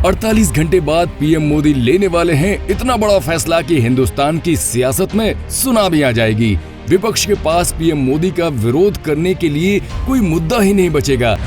48 घंटे बाद पीएम मोदी लेने वाले हैं इतना बड़ा फैसला कि हिंदुस्तान की सियासत में सुनामी आ जाएगी। विपक्ष के पास पीएम मोदी का विरोध करने के लिए कोई मुद्दा ही नहीं बचेगा।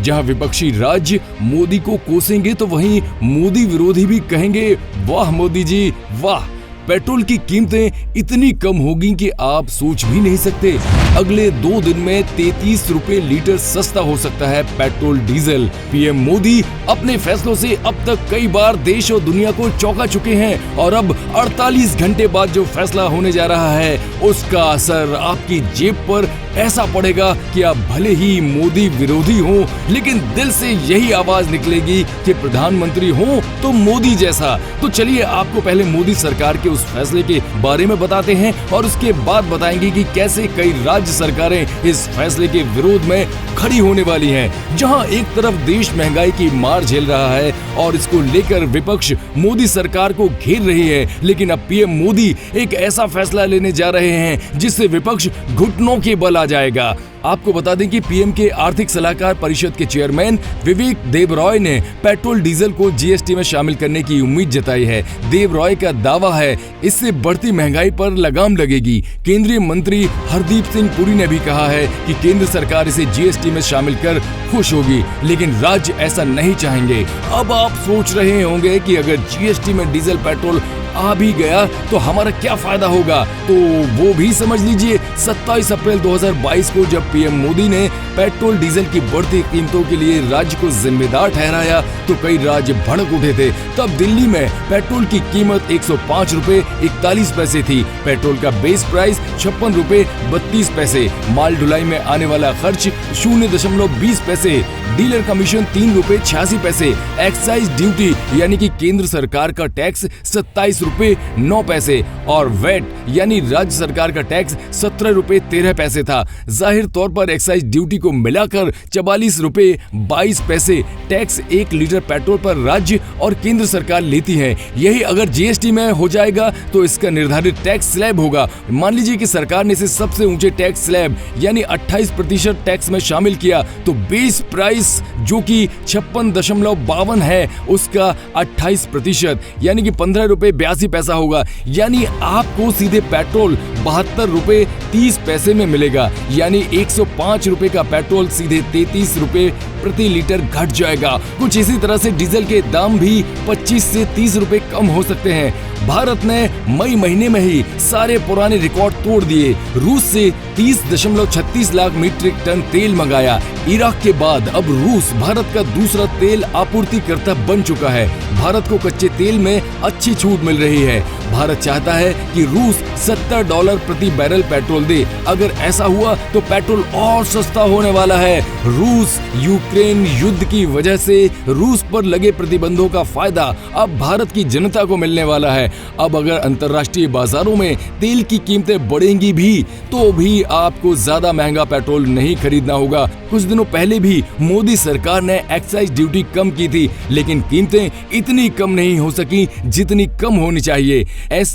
जहां विपक्षी राज्य मोदी को कोसेंगे तो वहीं मोदी विरोधी भी कहेंगे, वाह मोदी जी वाह। पेट्रोल की कीमतें इतनी कम होगी कि आप सोच भी नहीं सकते। अगले 2 दिन में 33 रुपए लीटर सस्ता हो सकता है पेट्रोल डीजल। पीएम मोदी अपने फैसलों से अब तक कई बार देश और दुनिया को चौंका चुके हैं और अब 48 घंटे बाद जो फैसला होने जा रहा है उसका असर आपकी जेब पर ऐसा पड़ेगा कि आप भले ही मोदी विरोधी हो, लेकिन दिल से यही आवाज निकलेगी कि प्रधानमंत्री हो तो मोदी जैसा। तो चलिए आपको पहले मोदी सरकार के उस फैसले के बारे में बताते हैं और उसके बाद बताएंगे कि कैसे कई राज्य सरकारें इस फैसले के विरोध में खड़ी होने वाली हैं। जहां एक तरफ देश महंगाई की मार झेल रहा है और इसको लेकर विपक्ष मोदी सरकार को घेर रही है, लेकिन अब पीएम मोदी एक ऐसा फैसला लेने जा रहे हैं जिससे विपक्ष घुटनों के बल आ जाएगा। आपको बता दें कि पीएम के आर्थिक सलाहकार परिषद के चेयरमैन विवेक देबरॉय ने पेट्रोल डीजल को जीएसटी में शामिल करने की उम्मीद जताई है। देबरॉय का दावा है इससे बढ़ती महंगाई पर लगाम लगेगी। केंद्रीय मंत्री हरदीप सिंह पुरी ने भी कहा है कि केंद्र सरकार इसे जीएसटी में शामिल कर खुश होगी, लेकिन राज्य ऐसा नहीं चाहेंगे। अब आप सोच रहे होंगे कि अगर जीएसटी में डीजल पेट्रोल आ भी गया तो हमारा क्या फायदा होगा, तो वो भी समझ लीजिए। 27 अप्रैल 2022 को जब पीएम मोदी ने पेट्रोल डीजल की बढ़ती कीमतों के लिए राज्य को जिम्मेदार ठहराया तो कई राज्य भड़क उठे थे। तब दिल्ली में पेट्रोल की कीमत 105 रुपए 41 पैसे थी। पेट्रोल का बेस प्राइस 56 रुपए 32 पैसे, माल ढुलाई में आने वाला खर्च 0.20 पैसे, डीलर कमीशन 3 रुपए 86 पैसे, एक्साइज ड्यूटी यानी कि केंद्र सरकार का टैक्स 27 रुपए 9 पैसे और वेट यानी राज्य सरकार का टैक्स 17 रुपए 13 पैसे था। जाहिर तौर पर एक्साइज ड्यूटी को मिलाकर 44 रुपए 22 पैसे टैक्स 1 लीटर पेट्रोल पर राज्य और केंद्र सरकार लेती है। यही अगर जीएसटी में हो जाएगा तो इसका निर्धारित टैक्स स्लैब होगा। मान लीजिए कि सरकार ने इसे सबसे ऊंचे टैक्स स्लैब यानी 28% टैक्स में शामिल किया तो बेस प्राइस जो कि 56.52 है उसका 28% यानी कि 15 रुपए 82 पैसा होगा। यानी आपको सीधे पेट्रोल 72 रुपए 30 पैसे में मिलेगा, यानी 105 रुपए का पेट्रोल सीधे 33 रुपए प्रति लीटर घट जाएगा। कुछ इसी तरह से डीजल के दाम भी 25 से 30 रुपए कम हो सकते हैं। भारत ने मई महीने में ही सारे पुराने रिकॉर्ड तोड़ दिए। रूस से 30.36 लाख मीट्रिक टन तेल मंगाया। इराक के बाद अब रूस भारत का दूसरा तेल आपूर्तिकर्ता बन चुका है। भारत को कच्चे तेल में अच्छी छूट मिल रही है। भारत चाहता है कि रूस $70 प्रति बैरल पेट्रोल दे। अगर ऐसा हुआ तो पेट्रोल और सस्ता होने वाला है। रूस यूक्रेन युद्ध की वजह से रूस पर लगे प्रतिबंधों का फायदा अब भारत की जनता को मिलने वाला है। अब अगर अंतर्राष्ट्रीय बाजारों में तेल की कीमतें बढ़ेंगी भी तो भी आपको ज्यादा महंगा पेट्रोल नहीं खरीदना होगा। कुछ दिनों पहले भी मोदी सरकार ने एक्साइज ड्यूटी कम की थी, लेकिन कीमतें इतनी कम नहीं हो सकी जितनी कम होनी चाहिए।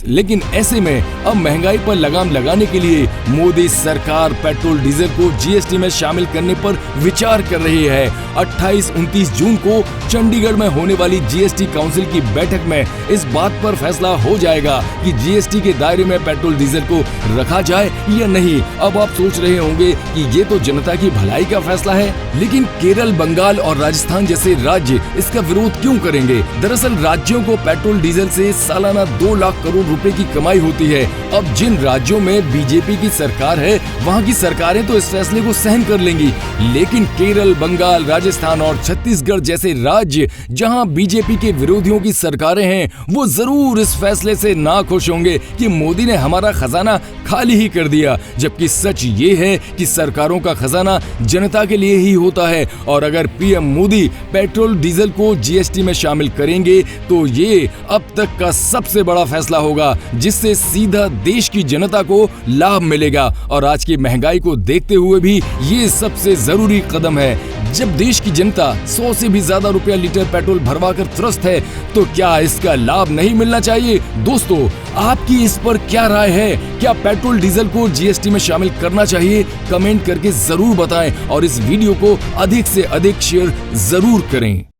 लेकिन ऐसे में अब महंगाई पर लगाम लगाने के लिए मोदी सरकार पेट्रोल डीजल को जीएसटी में शामिल करने पर विचार कर रही है। 28-29 जून को चंडीगढ़ में होने वाली जीएसटी काउंसिल की बैठक में इस बात पर फैसला हो जाएगा कि जीएसटी के दायरे में पेट्रोल डीजल को रखा जाए या नहीं। अब आप सोच रहे होंगे कि ये तो जनता की भलाई का फैसला है, लेकिन केरल, बंगाल और राजस्थान जैसे राज्य इसका विरोध क्यों करेंगे? दरअसल राज्यों को पेट्रोल डीजल से सालाना 2 लाख करोड़ रुपए की कमाई होती है। अब जिन राज्यों में बीजेपी की सरकार है वहाँ की सरकारें तो इस फैसले को सहन कर लेंगी, लेकिन केरल, बंगाल, राजस्थान और छत्तीसगढ़ जैसे राज्य जहाँ बीजेपी के विरोधियों की सरकारें हैं वो जरूर इस फैसले से नाखुश होंगे कि मोदी ने हमारा खजाना खाली ही कर दिया। जबकि सच ये है कि सरकारों का खजाना जनता के लिए ही होता है और अगर पीएम मोदी पेट्रोल डीजल को जीएसटी में शामिल करेंगे तो ये अब तक का सबसे बड़ा फैसला होगा जिससे सीधा देश की जनता को लाभ मिलेगा। और आज की महंगाई को देखते हुए भी ये सबसे जरूरी कदम है। जब देश की जनता 100 से भी ज्यादा रुपया लीटर पेट्रोल भरवा कर त्रस्त है तो क्या इसका लाभ नहीं मिलना चाहिए? दोस्तों, आपकी इस पर क्या राय है? क्या पेट्रोल डीजल को जीएसटी में शामिल करना चाहिए? कमेंट करके जरूर बताएं और इस वीडियो को अधिक से अधिक शेयर जरूर करें।